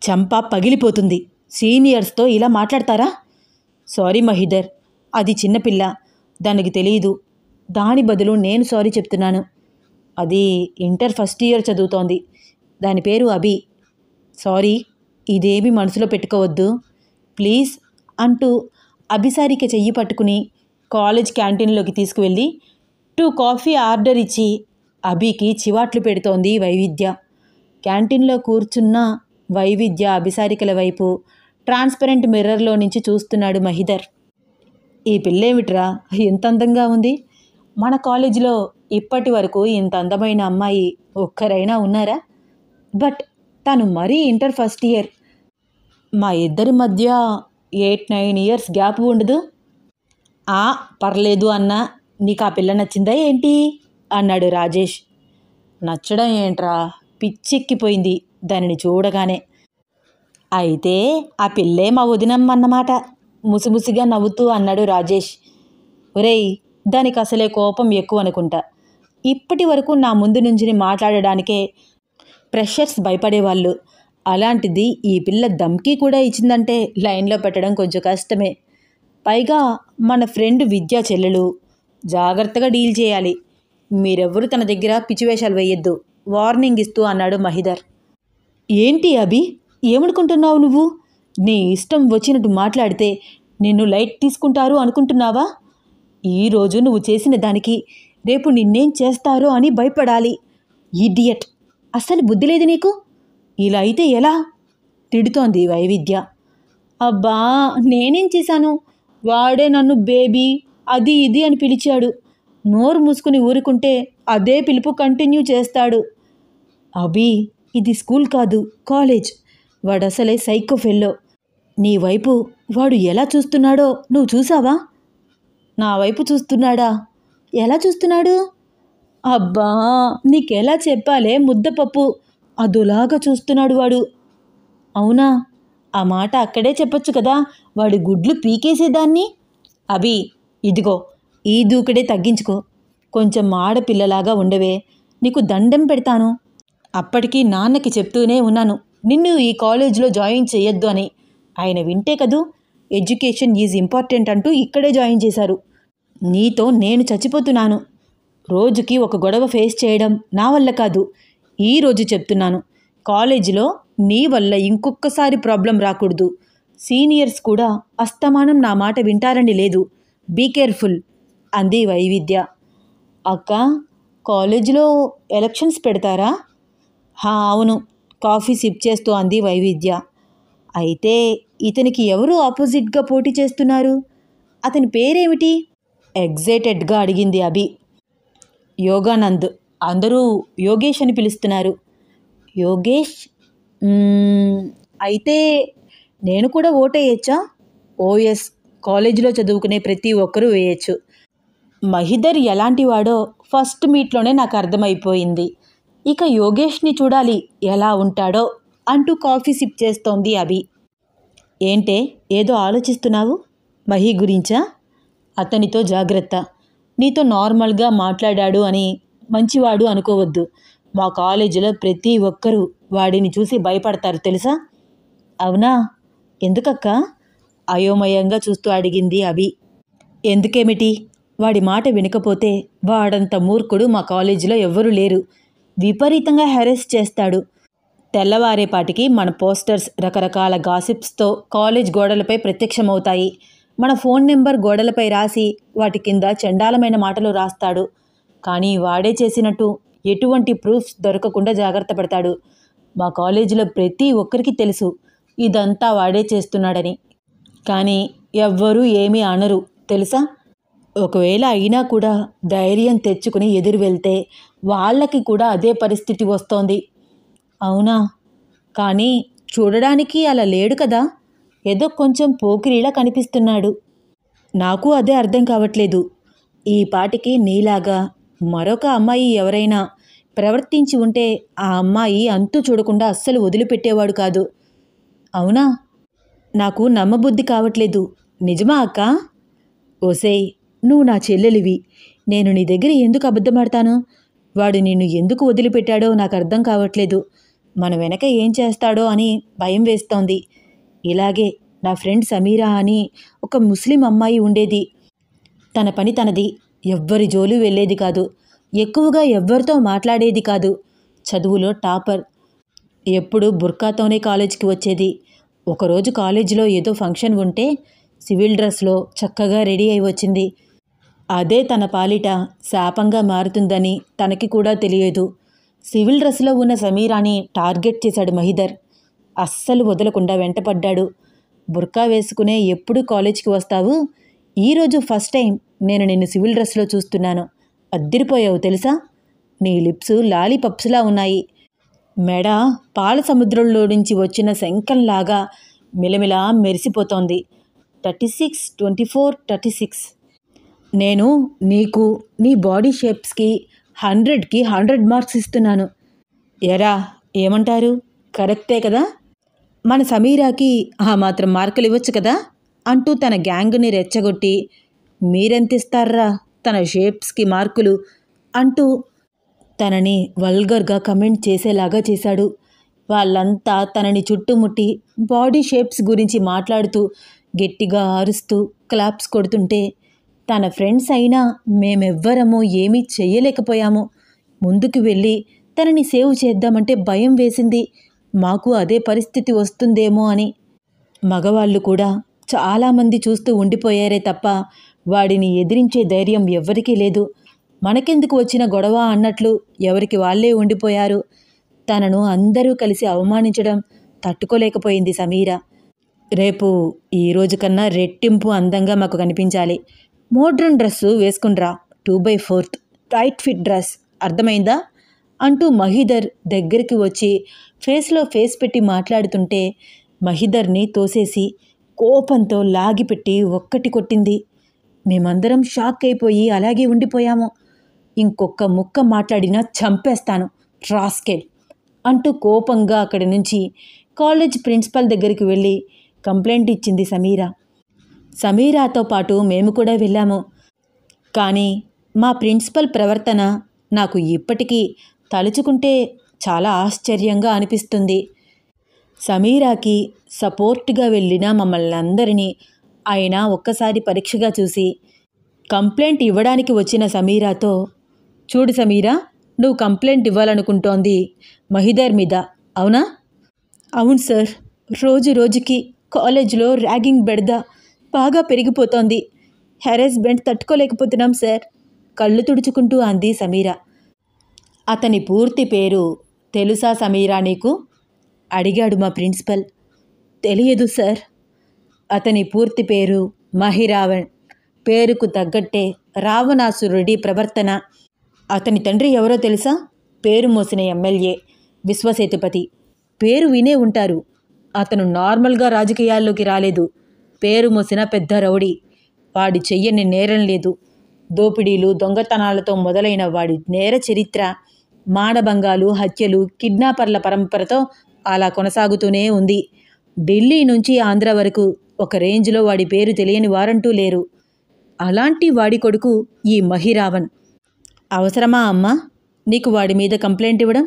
చంప పగిలిపోతుంది, సీనియర్స్తో ఇలా మాట్లాడతారా? సారీ మహిధర్, అది చిన్నపిల్ల, దానికి తెలియదు. దాని బదులు నేను సారీ చెప్తున్నాను. అది ఇంటర్ ఫస్ట్ ఇయర్ చదువుతోంది, దాని పేరు అభి. సారీ, ఇదేమీ మనసులో పెట్టుకోవద్దు ప్లీజ్ అంటూ అభిసారిక చెయ్యి పట్టుకుని కాలేజ్ క్యాంటీన్లోకి తీసుకువెళ్ళి 2 కాఫీ ఆర్డర్ ఇచ్చి అభికి చివాట్లు పెడుతోంది వైవిద్య. క్యాంటీన్లో కూర్చున్న వైవిద్య అభిసారికల వైపు ట్రాన్స్పరెంట్ మిర్రర్లో నుంచి చూస్తున్నాడు మహిధర్. ఈ పిల్లేమిట్రా ఇంత అందంగా ఉంది? మన కాలేజీలో ఇప్పటి వరకు ఇంత అందమైన అమ్మాయి ఒక్కరైనా ఉన్నారా? బట్ తను మరీ ఇంటర్ ఫస్ట్ ఇయర్. మా ఇద్దరి మధ్య 8-9 ఇయర్స్ గ్యాప్ ఉండదు. పర్లేదు అన్నా, నీకు ఆ పిల్ల నచ్చిందా ఏంటి అన్నాడు రాజేష్. నచ్చడం ఏంట్రా, పిచ్చెక్కిపోయింది దానిని చూడగానే. అయితే ఆ పిల్లే మా వదినమ్మన్నమాట ముసిముసిగా నవ్వుతూ అన్నాడు రాజేష్. ఒరేయ్, దానికి అసలే కోపం ఎక్కువ అనుకుంటా. ఇప్పటి వరకు నా ముందు నుంచి మాట్లాడడానికే ప్రెషర్స్ భయపడేవాళ్ళు. అలాంటిది ఈ పిల్ల ధమ్కీ కూడా ఇచ్చిందంటే లైన్లో పెట్టడం కొంచెం కష్టమే. పైగా మన ఫ్రెండ్ విద్యా చెల్లెలు, జాగ్రత్తగా డీల్ చేయాలి. మీరెవ్వరూ తన దగ్గర పిచ్చివేషాలు వేయొద్దు, వార్నింగ్ ఇస్తూ అన్నాడు మహిధర్. ఏంటి అభి, ఏమనుకుంటున్నావు నువ్వు? నీ ఇష్టం వచ్చినట్టు మాట్లాడితే నిన్ను లైట్ తీసుకుంటారు అనుకుంటున్నావా? ఈరోజు నువ్వు చేసిన దానికి రేపు నిన్నేం చేస్తారో అని భయపడాలి. ఇడియట్, అస్సలు బుద్ధి లేదు నీకు. ఇలా అయితే ఎలా? తిడుతోంది వైవిద్య. అబ్బా, నేనేం చేశాను? వాడే నన్ను బేబీ అది ఇది అని పిలిచాడు. నోరు మూసుకుని ఊరుకుంటే అదే పిలుపు కంటిన్యూ చేస్తాడు. అభి, ఇది స్కూల్ కాదు, కాలేజ్. వాడు అసలే సైకో ఫెల్లో. నీ వైపు వాడు ఎలా చూస్తున్నాడో నువ్వు చూసావా? నా వైపు చూస్తున్నాడా? ఎలా చూస్తున్నాడు? అబ్బా, నీకెలా చెప్పాలే ముద్దపప్పు, అదోలాగా చూస్తున్నాడు వాడు. అవునా? ఆ మాట అక్కడే చెప్పొచ్చు కదా, వాడి గుడ్లు పీకేసేదాన్ని. అభి, ఇదిగో ఈ దూకుడే తగ్గించుకో. కొంచెం ఆడపిల్లలాగా ఉండవే, నీకు దండం పెడతాను. అప్పటికీ నాన్నకి చెప్తూనే ఉన్నాను నిన్ను ఈ కాలేజ్లో జాయిన్ చేయొద్దు అని. ఆయన వింటే కదూ ఎడ్యుకేషన్ ఈజ్ ఇంపార్టెంట్ అంటూ ఇక్కడే జాయిన్ చేశారు. నీతో నేను చచ్చిపోతున్నాను. రోజుకి ఒక గొడవ ఫేస్ చేయడం నా వల్ల కాదు. ఈరోజు చెప్తున్నాను, కాలేజీలో నీ వల్ల ఇంకొకసారి ప్రాబ్లం రాకూడదు. సీనియర్స్ కూడా అస్తమానం నా మాట వింటారని లేదు. బీ కేర్ఫుల్ అంది వైవిద్య. అక్క, కాలేజీలో ఎలక్షన్స్ పెడతారా? అవును, కాఫీ సిప్ చేస్తూ అంది వైవిద్య. అయితే ఇతనికి ఎవరు ఆపోజిట్గా పోటీ చేస్తున్నారు? అతని పేరేమిటి? ఎగ్జైటెడ్గా అడిగింది అభి. యోగానంద్, అందరూ యోగేష్ అని పిలుస్తున్నారు. యోగేష్? అయితే నేను కూడా ఓటేయచ్చా? ఓఎస్, కాలేజీలో చదువుకునే ప్రతి ఒక్కరూ వేయచ్చు. మహిదర్ ఎలాంటివాడో ఫస్ట్ మీట్లోనే నాకు అర్థమైపోయింది. ఇక యోగేష్ని చూడాలి ఎలా ఉంటాడో అంటూ కాఫీ సిప్ చేస్తోంది అభి. ఏంటే ఏదో ఆలోచిస్తున్నావు? మహి గురించా? అతనితో జాగ్రత్త. నీతో నార్మల్గా మాట్లాడాడు అని మంచివాడు అనుకోవద్దు. మా కాలేజీలో ప్రతి ఒక్కరూ వాడిని చూసి భయపడతారు తెలుసా? అవునా? ఎందుకక్క? అయోమయంగా చూస్తూ అడిగింది అభి. ఎందుకేమిటి? వాడి మాట వినకపోతే వాడంత మూర్ఖుడు మా కాలేజీలో ఎవ్వరూ లేరు. విపరీతంగా హెరాస్ చేస్తాడు. తెల్లవారేపాటికి మన పోస్టర్స్ రకరకాల గాసిప్స్తో కాలేజ్ గోడలపై ప్రత్యక్షమవుతాయి. మన ఫోన్ నెంబర్ గోడలపై రాసి వాటి కింద చండాలమైన మాటలు రాస్తాడు. కానీ వాడే చేసినట్టు ఎటువంటి ప్రూఫ్స్ దొరకకుండా జాగ్రత్త పడతాడు. మా కాలేజీలో ప్రతి ఒక్కరికి తెలుసు ఇదంతా వాడే చేస్తున్నాడని. కానీ ఎవ్వరూ ఏమీ అనరు తెలుసా? ఒకవేళ అయినా కూడా ధైర్యం తెచ్చుకుని ఎదురు వెళ్తే వాళ్ళకి కూడా అదే పరిస్థితి వస్తోంది. అవునా? కానీ చూడడానికి అలా లేడు కదా, ఏదో కొంచెం పోకిరీలా కనిపిస్తున్నాడు. నాకు అదే అర్థం కావట్లేదు. ఈ పాటికి నీలాగా మరొక అమ్మాయి ఎవరైనా ప్రవర్తించి ఉంటే ఆ అమ్మాయి అంతు చూడకుండా అస్సలు వదిలిపెట్టేవాడు కాదు. అవునా? నాకు నమ్మబుద్ధి కావట్లేదు. నిజమా అక్క? ఓసేయ్, నువ్వు నా చెల్లెలివి. నేను నీ దగ్గర ఎందుకు అబద్ధమాడతాను? వాడు నిన్ను ఎందుకు వదిలిపెట్టాడో నాకు అర్థం కావట్లేదు. మన వెనక ఏం చేస్తాడో అని భయం వేస్తోంది. ఇలాగే నా ఫ్రెండ్ సమీరా అని ఒక ముస్లిం అమ్మాయి ఉండేది. తన పని తనది. ఎవ్వరి జోలు వెళ్ళేది కాదు. ఎక్కువగా ఎవ్వరితో మాట్లాడేది కాదు. చదువులో టాపర్. ఎప్పుడు బుర్కాతోనే కాలేజీకి వచ్చేది. ఒకరోజు కాలేజీలో ఏదో ఫంక్షన్ ఉంటే సివిల్ డ్రెస్లో చక్కగా రెడీ అయి వచ్చింది. అదే తన పాలిట శాపంగా మారుతుందని తనకి కూడా తెలియదు. సివిల్ డ్రెస్లో ఉన్న సమీరాని టార్గెట్ చేశాడు మహిదర్. అస్సలు వదలకుండా వెంటపడ్డాడు. బుర్కా వేసుకునే ఎప్పుడు కాలేజీకి వస్తావు? ఈరోజు ఫస్ట్ టైం నేను నిన్ను సివిల్ డ్రెస్లో చూస్తున్నాను. అద్దిరిపోయావు తెలుసా? నీ లిప్స్ లాలీపప్స్లా ఉన్నాయి. మెడ పాల సముద్రంలో నుంచి వచ్చిన శంఖంలాగా మిలమిలా మెరిసిపోతోంది. 36, 24, 36. నేను నీకు నీ బాడీ షేప్స్కి 100కి 100 మార్క్స్ ఇస్తున్నాను. ఎరా, ఏమంటారు? కరెక్టే కదా? మన సమీరాకి ఆ మాత్రం మార్కులు ఇవ్వచ్చు కదా అంటూ తన గ్యాంగ్ని రెచ్చగొట్టి, మీరెంతిస్తారా తన షేప్స్కి మార్కులు అంటూ తనని వల్గర్గా కమెంట్ చేసేలాగా చేశాడు. వాళ్ళంతా తనని చుట్టుముట్టి బాడీ షేప్స్ గురించి మాట్లాడుతూ గట్టిగా అరుస్తూ క్లాప్స్ కొడుతుంటే తన ఫ్రెండ్స్ అయినా మేమెవ్వరమూ ఏమీ చెయ్యలేకపోయాము. ముందుకు వెళ్ళి తనని సేవ్ చేద్దామంటే భయం వేసింది. మాకు అదే పరిస్థితి వస్తుందేమో అని. మగవాళ్ళు కూడా చాలామంది చూస్తూ ఉండిపోయారే తప్ప వాడిని ఎదిరించే ధైర్యం ఎవ్వరికీ లేదు. మనకెందుకు వచ్చిన గొడవ అన్నట్లు ఎవరికి వాళ్ళే ఉండిపోయారు. తనను అందరూ కలిసి అవమానించడం తట్టుకోలేకపోయింది సమీరా. రేపు ఈరోజు కన్నా రెట్టింపు అందంగా మాకు కనిపించాలి. మోడ్రన్ డ్రెస్సు వేసుకునిరా. 2/4 టైట్ ఫిట్ డ్రెస్, అర్థమైందా అంటూ మహిదర్ దగ్గరికి వచ్చి ఫేస్లో ఫేస్ పెట్టి మాట్లాడుతుంటే మహిదర్ని తోసేసి కోపంతో లాగిపెట్టి ఒక్కటి కొట్టింది. మేమందరం షాక్ అయిపోయి అలాగే ఉండిపోయాము. ఇంకొక ముక్క మాట్లాడినా చంపేస్తాను రాస్కెల్ అంటూ కోపంగా అక్కడి నుంచి కాలేజ్ ప్రిన్సిపల్ దగ్గరికి వెళ్ళి కంప్లైంట్ ఇచ్చింది సమీరా. సమీరాతో పాటు మేము కూడా వెళ్ళాము. కానీ మా ప్రిన్సిపల్ ప్రవర్తన నాకు ఇప్పటికీ తలుచుకుంటే చాలా ఆశ్చర్యంగా అనిపిస్తుంది. సమీరాకి సపోర్ట్గా వెళ్ళిన మమ్మల్ని అందరినీ ఆయన ఒక్కసారి పరీక్షగా చూసి కంప్లైంట్ ఇవ్వడానికి వచ్చిన సమీరాతో, చూడు సమీరా, నువ్వు కంప్లైంట్ ఇవ్వాలనుకుంటోంది మహిదర్ మీద, అవునా? అవును సార్. రోజు రోజుకి కాలేజీలో ర్యాగింగ్ బెడద బాగా పెరిగిపోతోంది. హెరాస్మెంట్ తట్టుకోలేకపోతున్నాం సార్, కళ్ళు తుడుచుకుంటూ అంది సమీరా. అతని పూర్తి పేరు తెలుసా సమీరా నీకు? అడిగాడు మా ప్రిన్సిపల్. తెలియదు సార్. అతని పూర్తి పేరు మహిరావణ్. పేరుకు తగ్గట్టే రావణాసురుడి ప్రవర్తన. అతని తండ్రి ఎవరో తెలుసా? పేరు మోసిన ఎమ్మెల్యే విశ్వసేతుపతి. పేరు వినే ఉంటారు. అతను నార్మల్గా రాజకీయాల్లోకి రాలేదు. పేరు మోసిన పెద్ద రౌడీ. వాడి చెయ్యని నేరం లేదు. దోపిడీలు, దొంగతనాలతో మొదలైన వాడి నేర చరిత్ర మానభంగాలు, హత్యలు, కిడ్నాపర్ల పరంపరతో అలా కొనసాగుతూనే ఉంది. ఢిల్లీ నుంచి ఆంధ్ర వరకు ఒక రేంజ్లో వాడి పేరు తెలియని వారంటూ లేరు. అలాంటి వాడి కొడుకు ఈ మహిరావణ్. అవసరమా అమ్మా నీకు వాడి మీద కంప్లైంట్ ఇవ్వడం?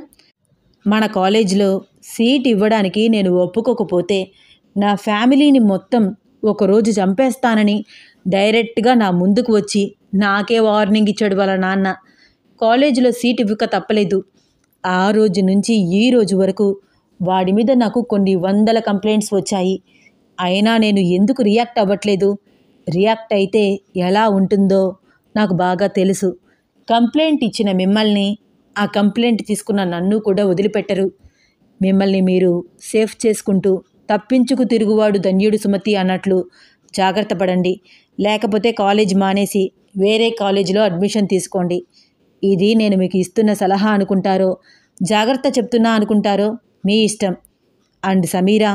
మన కాలేజీలో సీట్ ఇవ్వడానికి నేను ఒప్పుకోకపోతే నా ఫ్యామిలీని మొత్తం ఒకరోజు చంపేస్తానని డైరెక్ట్గా నా ముందుకు వచ్చి నాకే వార్నింగ్ ఇచ్చాడు వాళ్ళ నాన్న. కాలేజీలో సీట్ ఇవ్వక తప్పలేదు. ఆ రోజు నుంచి ఈ రోజు వరకు వాడి మీద నాకు కొన్ని వందల కంప్లైంట్స్ వచ్చాయి. అయినా నేను ఎందుకు రియాక్ట్ అవ్వట్లేదు? రియాక్ట్ అయితే ఎలా ఉంటుందో నాకు బాగా తెలుసు. కంప్లైంట్ ఇచ్చిన మిమ్మల్ని, ఆ కంప్లైంట్ తీసుకున్న నన్ను కూడా వదిలిపెట్టరు. మిమ్మల్ని మీరు సేఫ్ చేసుకుంటూ తప్పించుకు తిరుగువాడు ధన్యుడు సుమతి అన్నట్లు జాగ్రత్త పడండి. లేకపోతే కాలేజ్ మానేసి వేరే కాలేజీలో అడ్మిషన్ తీసుకోండి. ఇది నేను మీకు ఇస్తున్న సలహా అనుకుంటారో, జాగ్రత్త చెప్తున్నా అనుకుంటారో మీ ఇష్టం. అండ్ సమీరా,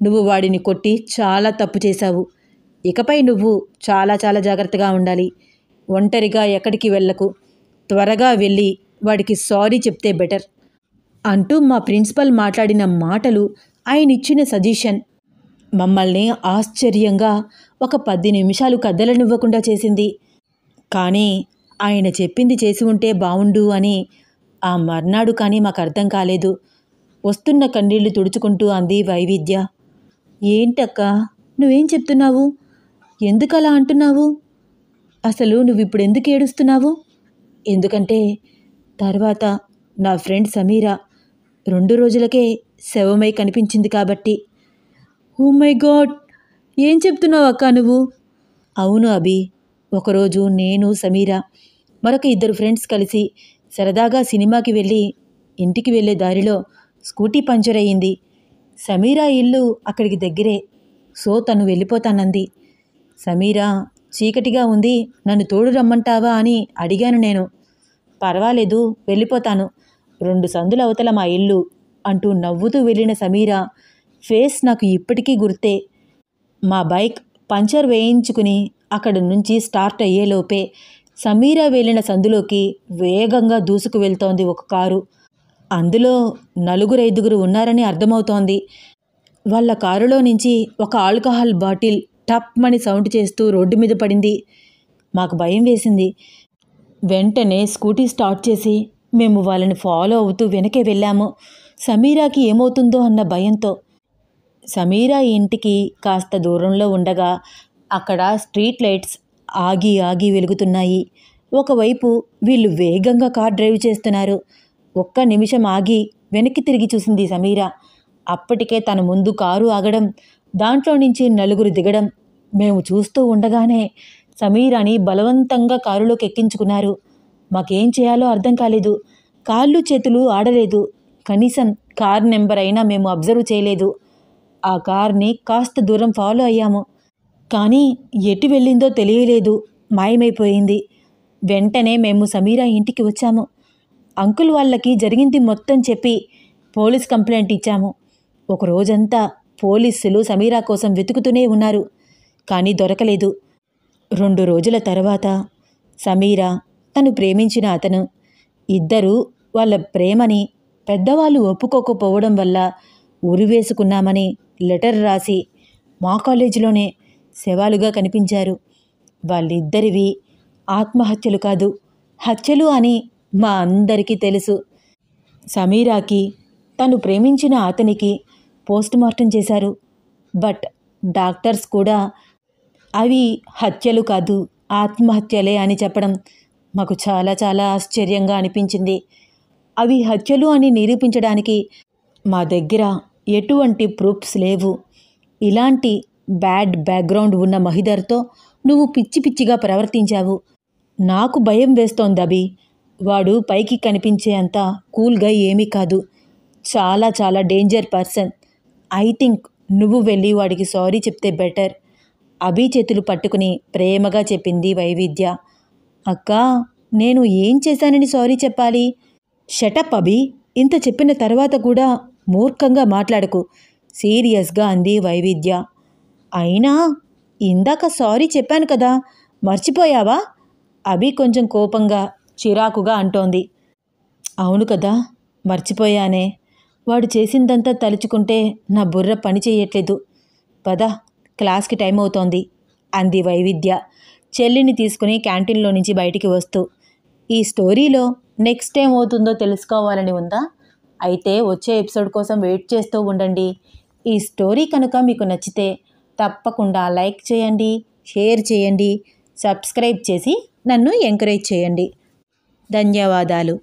నువ్వు వాడిని కొట్టి చాలా తప్పు చేశావు. ఇకపై నువ్వు చాలా చాలా జాగ్రత్తగా ఉండాలి. ఒంటరిగా ఎక్కడికి వెళ్ళకు. త్వరగా వెళ్ళి వాడికి సారీ చెప్తే బెటర్ అంటూ మా ప్రిన్సిపల్ మాట్లాడిన మాటలు, ఆయన ఇచ్చిన సజెషన్ మమ్మల్ని ఆశ్చర్యంగా ఒక 10 నిమిషాలు కదలనివ్వకుండా చేసింది. కానీ ఆయన చెప్పింది చేసి ఉంటే బావుండు అని ఆ మర్నాడు కానీ మాకు అర్థం కాలేదు. వస్తున్న కన్నీళ్లు తుడుచుకుంటూ అంది వైవిధ్య. ఏంటక్క, నువ్వేం చెప్తున్నావు? ఎందుకలా అంటున్నావు? అసలు నువ్విప్పుడు ఎందుకు ఏడుస్తున్నావు? ఎందుకంటే తర్వాత నా ఫ్రెండ్ సమీరా 2 రోజులకే శవమై కనిపించింది కాబట్టి. ఓ మై గాడ్, ఏం చెప్తున్నావు అక్క నువ్వు? అవును అభి. ఒకరోజు నేను, సమీరా, మరొక 2 ఫ్రెండ్స్ కలిసి సరదాగా సినిమాకి వెళ్ళి ఇంటికి వెళ్ళే దారిలో స్కూటీ పంచర్ అయ్యింది. సమీరా ఇల్లు అక్కడికి దగ్గరే. సో తను వెళ్ళిపోతానంది. సమీరా, చీకటిగా ఉంది, నన్ను తోడు రమ్మంటావా అని అడిగాను నేను. పర్వాలేదు, వెళ్ళిపోతాను, 2 సందుల అవతల మా ఇల్లు అంటూ నవ్వుతూ వెళ్ళిన సమీరా ఫేస్ నాకు ఇప్పటికీ గుర్తే. మా బైక్ పంచర్ వేయించుకుని అక్కడి నుంచి స్టార్ట్ అయ్యేలోపే సమీరా వెళ్ళిన సందులోకి వేగంగా దూసుకు వెళ్తోంది ఒక కారు. అందులో 4-5 ఉన్నారని అర్థమవుతోంది. వాళ్ళ కారులో నుంచి ఒక ఆల్కహాల్ బాటిల్ టప్మని సౌండ్ చేస్తూ రోడ్డు మీద పడింది. మాకు భయం వేసింది. వెంటనే స్కూటీ స్టార్ట్ చేసి మేము వాళ్ళని ఫాలో అవుతూ వెనకే వెళ్ళాము, సమీరాకి ఏమవుతుందో అన్న భయంతో. సమీరా ఇంటికి కాస్త దూరంలో ఉండగా అక్కడ స్ట్రీట్ లైట్స్ ఆగి ఆగి వెలుగుతున్నాయి. ఒకవైపు వీళ్ళు వేగంగా కార్ డ్రైవ్ చేస్తున్నారు. ఒక్క నిమిషం ఆగి వెనక్కి తిరిగి చూసింది సమీరా. అప్పటికే తన ముందు కారు ఆగడం, దాంట్లో నుంచి 4 దిగడం మేము చూస్తూ ఉండగానే సమీరాని బలవంతంగా కారులోకి ఎక్కించుకున్నారు. మాకేం చేయాలో అర్థం కాలేదు. కాళ్ళు చేతులు ఆడలేదు. కనీసం కార్ నెంబర్ అయినా మేము అబ్జర్వ్ చేయలేదు. ఆ కార్ని కాస్త దూరం ఫాలో అయ్యాము. కానీ ఎటు వెళ్ళిందో తెలియలేదు, మాయమైపోయింది. వెంటనే మేము సమీరా ఇంటికి వచ్చాము. అంకుల్ వాళ్ళకి జరిగింది మొత్తం చెప్పి పోలీస్ కంప్లైంట్ ఇచ్చాము. ఒక రోజంతా పోలీసులు సమీరా కోసం వెతుకుతూనే ఉన్నారు. కానీ దొరకలేదు. 2 రోజుల తర్వాత సమీరా, తను ప్రేమించిన అతను, ఇద్దరూ వాళ్ళ ప్రేమని పెద్దవాళ్ళు ఒప్పుకోకపోవడం వల్ల ఉరివేసుకున్నామని లెటర్ రాసి మా కాలేజీలోనే శవాలుగా కనిపించారు. వాళ్ళిద్దరివి ఆత్మహత్యలు కాదు, హత్యలు అని మా అందరికీ తెలుసు. సమీరాకి, తను ప్రేమించిన అతనికి పోస్ట్మార్టం చేశారు. బట్ డాక్టర్స్ కూడా అవి హత్యలు కాదు, ఆత్మహత్యలే అని చెప్పడం మాకు చాలా చాలా ఆశ్చర్యంగా అనిపించింది. అవి హత్యలు అని నిరూపించడానికి మా దగ్గర ఎటువంటి ప్రూఫ్స్ లేవు. ఇలాంటి బ్యాడ్ బ్యాక్గ్రౌండ్ ఉన్న మహిధర్తో నువ్వు పిచ్చి పిచ్చిగా ప్రవర్తించావు. నాకు భయం వేస్తోంది అభి. వాడు పైకి కనిపించే అంత కూల్గా ఏమీ కాదు. చాలా చాలా డేంజర్ పర్సన్. ఐ థింక్ నువ్వు వెళ్ళి వాడికి సారీ చెప్తే బెటర్. అభి చేతులు పట్టుకుని ప్రేమగా చెప్పింది వైవిధ్య. అక్కా, నేను ఏం చేశానని సారీ చెప్పాలి? షటప్ అభి. ఇంత చెప్పిన తర్వాత కూడా మూర్ఖంగా మాట్లాడకు, సీరియస్గా అంది వైవిధ్య. అయినా ఇందాక సారీ చెప్పాను కదా, మర్చిపోయావా? అభి కొంచెం కోపంగా చిరాకుగా అంటోంది. అవును కదా, మర్చిపోయానే. వాడు చేసిందంతా తలుచుకుంటే నా బుర్ర పని చేయట్లేదు. పద, క్లాస్కి టైం అవుతోంది అంది వైవిధ్య చెల్లిని తీసుకుని క్యాంటీన్లో నుంచి బయటికి వస్తూ. ఈ స్టోరీలో నెక్స్ట్ ఏమవుతుందో తెలుసుకోవాలని ఉందా? అయితే వచ్చే ఎపిసోడ్ కోసం వెయిట్ చేస్తూ ఉండండి. ఈ స్టోరీ కనుక మీకు నచ్చితే తప్పకుండా లైక్ చేయండి, షేర్ చేయండి, సబ్స్క్రైబ్ చేసి నన్ను ఎంకరేజ్ చేయండి. ధన్యవాదాలు.